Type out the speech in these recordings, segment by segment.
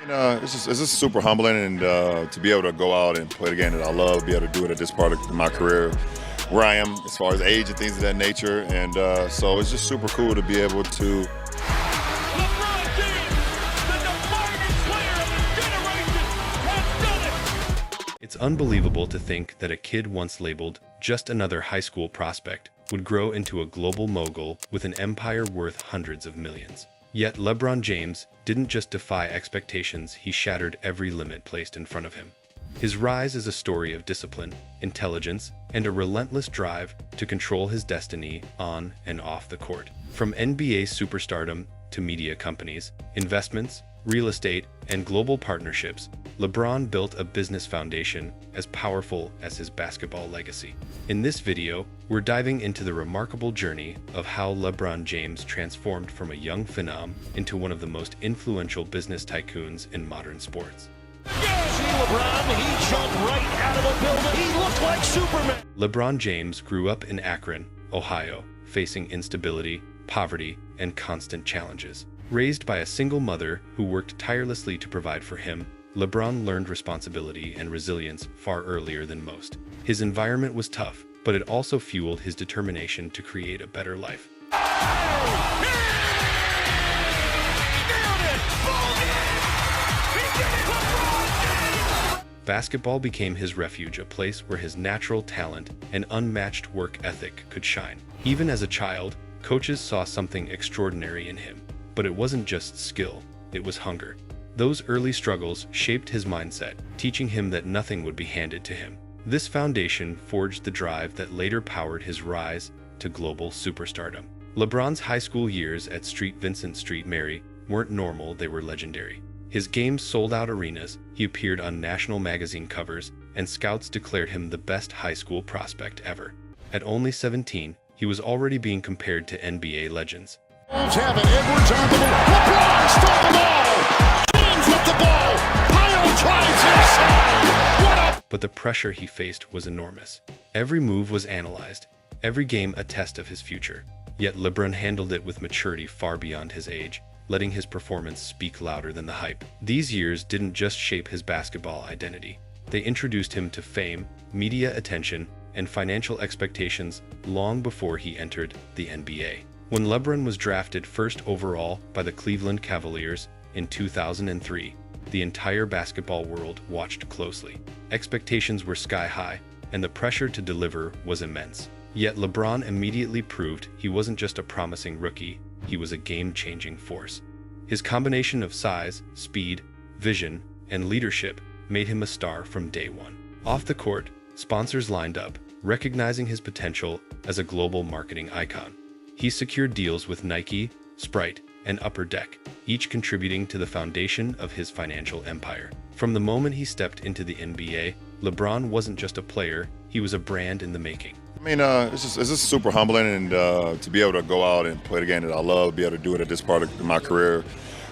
It's just super humbling, and to be able to go out and play the game that I love, be able to do it at this part of my career, where I am as far as age and things of that nature, and so it's just super cool to be able to. LeBron James, the defining player of his generation, has done it! It's unbelievable to think that a kid once labeled just another high school prospect would grow into a global mogul with an empire worth hundreds of millions. Yet LeBron James didn't just defy expectations, he shattered every limit placed in front of him. His rise is a story of discipline, intelligence, and a relentless drive to control his destiny on and off the court. From NBA superstardom to media companies, investments, real estate, and global partnerships, LeBron built a business foundation as powerful as his basketball legacy. In this video, we're diving into the remarkable journey of how LeBron James transformed from a young phenom into one of the most influential business tycoons in modern sports. See LeBron, he jumped right out of the building. He looked like Superman. LeBron James grew up in Akron, Ohio, facing instability, poverty, and constant challenges. Raised by a single mother who worked tirelessly to provide for him, LeBron learned responsibility and resilience far earlier than most. His environment was tough, but it also fueled his determination to create a better life. Basketball became his refuge, a place where his natural talent and unmatched work ethic could shine. Even as a child, coaches saw something extraordinary in him. But it wasn't just skill, it was hunger. Those early struggles shaped his mindset, teaching him that nothing would be handed to him. This foundation forged the drive that later powered his rise to global superstardom. LeBron's high school years at Vincent Street Mary weren't normal, they were legendary. His games sold out arenas, he appeared on national magazine covers, and scouts declared him the best high school prospect ever. At only 17, he was already being compared to NBA legends. Have it. Edwards on the move. LeBron stole the ball. James with the ball. Pyle drives inside. What a... But the pressure he faced was enormous. Every move was analyzed, every game a test of his future. Yet LeBron handled it with maturity far beyond his age, letting his performance speak louder than the hype. These years didn't just shape his basketball identity. They introduced him to fame, media attention, and financial expectations long before he entered the NBA. When LeBron was drafted first overall by the Cleveland Cavaliers in 2003, the entire basketball world watched closely. Expectations were sky high, and the pressure to deliver was immense. Yet LeBron immediately proved he wasn't just a promising rookie, he was a game-changing force. His combination of size, speed, vision, and leadership made him a star from day one. Off the court, sponsors lined up, recognizing his potential as a global marketing icon. He secured deals with Nike, Sprite, and Upper Deck, each contributing to the foundation of his financial empire. From the moment he stepped into the NBA, LeBron wasn't just a player, he was a brand in the making. It's just super humbling, and to be able to go out and play the game that I love, be able to do it at this part of my career,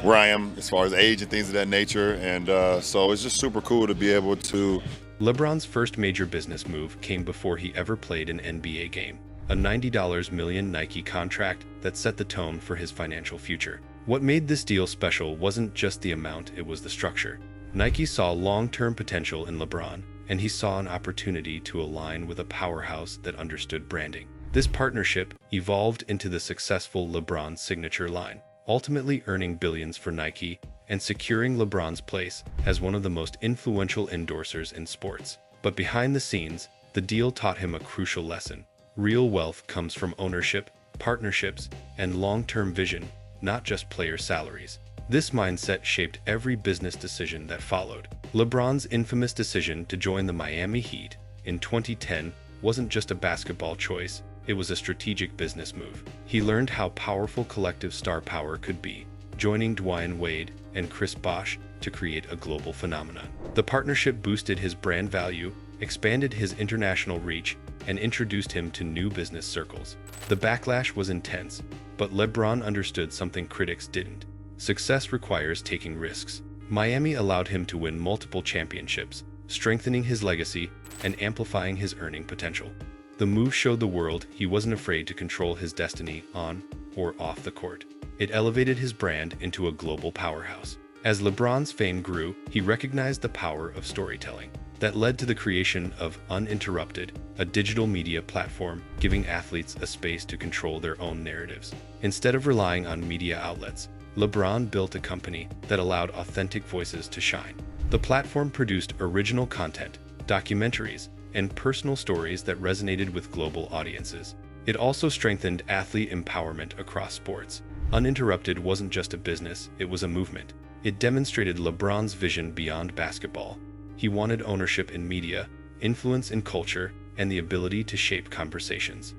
where I am as far as age and things of that nature, and so it's just super cool to be able to. LeBron's first major business move came before he ever played an NBA game. A $90 million Nike contract that set the tone for his financial future. What made this deal special wasn't just the amount, it was the structure. Nike saw long-term potential in LeBron, and he saw an opportunity to align with a powerhouse that understood branding. This partnership evolved into the successful LeBron signature line, ultimately earning billions for Nike and securing LeBron's place as one of the most influential endorsers in sports. But behind the scenes, the deal taught him a crucial lesson. Real wealth comes from ownership, partnerships, and long-term vision, not just player salaries. This mindset shaped every business decision that followed. LeBron's infamous decision to join the Miami Heat in 2010 wasn't just a basketball choice, it was a strategic business move. He learned how powerful collective star power could be, joining Dwyane Wade and Chris Bosh to create a global phenomenon. The partnership boosted his brand value, expanded his international reach, and introduced him to new business circles. The backlash was intense, but LeBron understood something critics didn't. Success requires taking risks. Miami allowed him to win multiple championships, strengthening his legacy and amplifying his earning potential. The move showed the world he wasn't afraid to control his destiny on or off the court. It elevated his brand into a global powerhouse. As LeBron's fame grew, he recognized the power of storytelling. That led to the creation of Uninterrupted, a digital media platform giving athletes a space to control their own narratives. Instead of relying on media outlets, LeBron built a company that allowed authentic voices to shine. The platform produced original content, documentaries, and personal stories that resonated with global audiences. It also strengthened athlete empowerment across sports. Uninterrupted wasn't just a business, it was a movement. It demonstrated LeBron's vision beyond basketball. He wanted ownership in media, influence in culture, and the ability to shape conversations.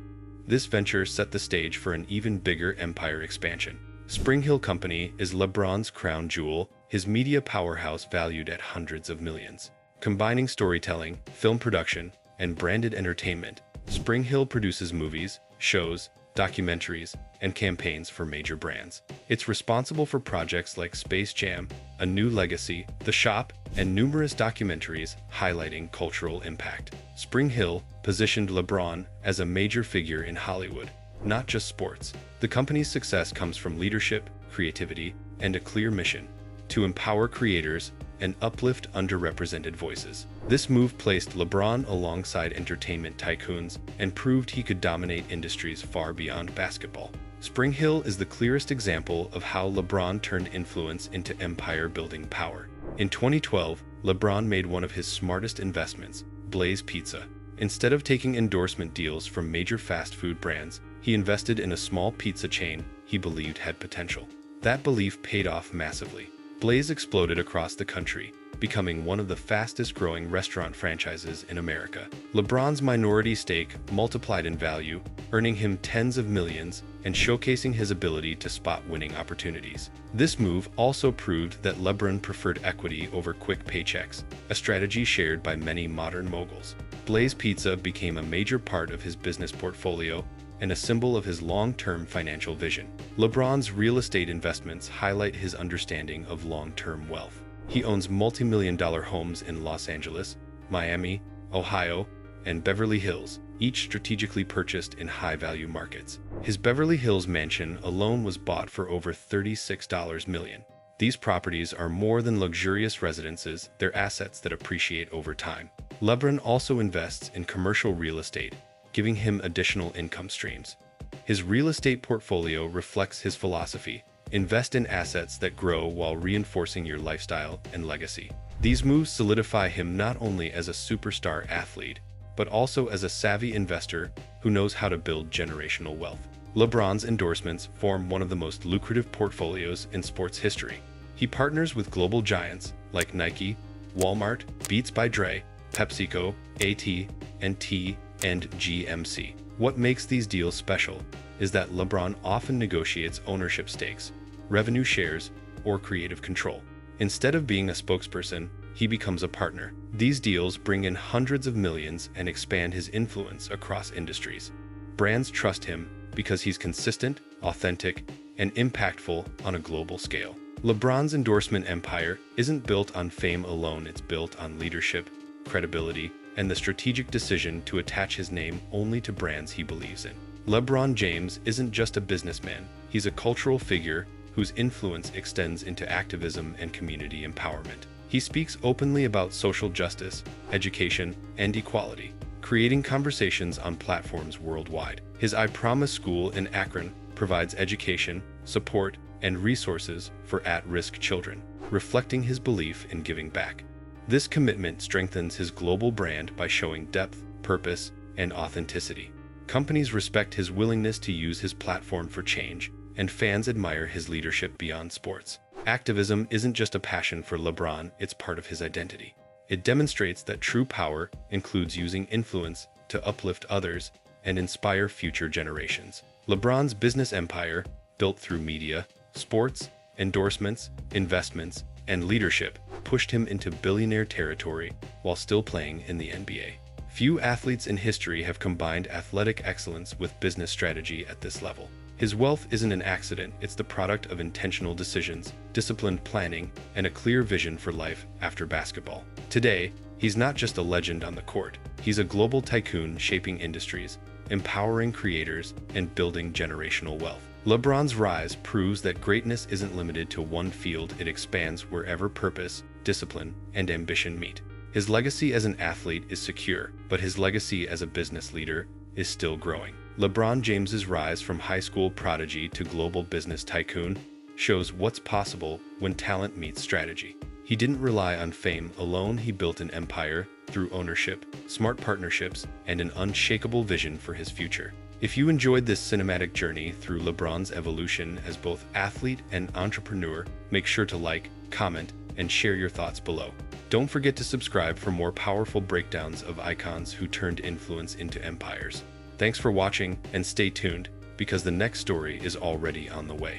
This venture set the stage for an even bigger empire expansion. Spring Hill Company is LeBron's crown jewel, his media powerhouse valued at hundreds of millions. Combining storytelling, film production, and branded entertainment, Spring Hill produces movies, shows, documentaries, and campaigns for major brands. It's responsible for projects like Space Jam, A New Legacy, The Shop, and numerous documentaries highlighting cultural impact. Spring Hill positioned LeBron as a major figure in Hollywood, not just sports. The company's success comes from leadership, creativity, and a clear mission to empower creators and uplift underrepresented voices. This move placed LeBron alongside entertainment tycoons and proved he could dominate industries far beyond basketball. Spring Hill is the clearest example of how LeBron turned influence into empire-building power. In 2012, LeBron made one of his smartest investments, Blaze Pizza. Instead of taking endorsement deals from major fast food brands, he invested in a small pizza chain he believed had potential. That belief paid off massively. Blaze exploded across the country, becoming one of the fastest-growing restaurant franchises in America. LeBron's minority stake multiplied in value, earning him tens of millions and showcasing his ability to spot winning opportunities. This move also proved that LeBron preferred equity over quick paychecks, a strategy shared by many modern moguls. Blaze Pizza became a major part of his business portfolio and a symbol of his long-term financial vision. LeBron's real estate investments highlight his understanding of long-term wealth. He owns multi-million-dollar homes in Los Angeles, Miami, Ohio, and Beverly Hills, each strategically purchased in high-value markets. His Beverly Hills mansion alone was bought for over $36 million. These properties are more than luxurious residences, they're assets that appreciate over time. LeBron also invests in commercial real estate, giving him additional income streams. His real estate portfolio reflects his philosophy: invest in assets that grow while reinforcing your lifestyle and legacy. These moves solidify him not only as a superstar athlete, but also as a savvy investor who knows how to build generational wealth. LeBron's endorsements form one of the most lucrative portfolios in sports history. He partners with global giants like Nike, Walmart, Beats by Dre, PepsiCo, AT&T, and GMC. What makes these deals special is that LeBron often negotiates ownership stakes, revenue shares, or creative control. Instead of being a spokesperson, he becomes a partner. These deals bring in hundreds of millions and expand his influence across industries. Brands trust him because he's consistent, authentic, and impactful on a global scale. LeBron's endorsement empire isn't built on fame alone, it's built on leadership, credibility, and the strategic decision to attach his name only to brands he believes in. LeBron James isn't just a businessman, he's a cultural figure whose influence extends into activism and community empowerment. He speaks openly about social justice, education, and equality, creating conversations on platforms worldwide. His I Promise School in Akron provides education, support, and resources for at-risk children, reflecting his belief in giving back. This commitment strengthens his global brand by showing depth, purpose, and authenticity. Companies respect his willingness to use his platform for change, and fans admire his leadership beyond sports. Activism isn't just a passion for LeBron, it's part of his identity. It demonstrates that true power includes using influence to uplift others and inspire future generations. LeBron's business empire, built through media, sports, endorsements, investments, and leadership, pushed him into billionaire territory while still playing in the NBA. Few athletes in history have combined athletic excellence with business strategy at this level. His wealth isn't an accident, it's the product of intentional decisions, disciplined planning, and a clear vision for life after basketball. Today, he's not just a legend on the court, he's a global tycoon shaping industries, empowering creators, and building generational wealth. LeBron's rise proves that greatness isn't limited to one field, it expands wherever purpose, discipline, and ambition meet. His legacy as an athlete is secure, but his legacy as a business leader is still growing. LeBron James's rise from high school prodigy to global business tycoon shows what's possible when talent meets strategy. He didn't rely on fame alone, he built an empire through ownership, smart partnerships, and an unshakable vision for his future. If you enjoyed this cinematic journey through LeBron's evolution as both athlete and entrepreneur, make sure to like, comment, and share your thoughts below. Don't forget to subscribe for more powerful breakdowns of icons who turned influence into empires. Thanks for watching, and stay tuned, because the next story is already on the way.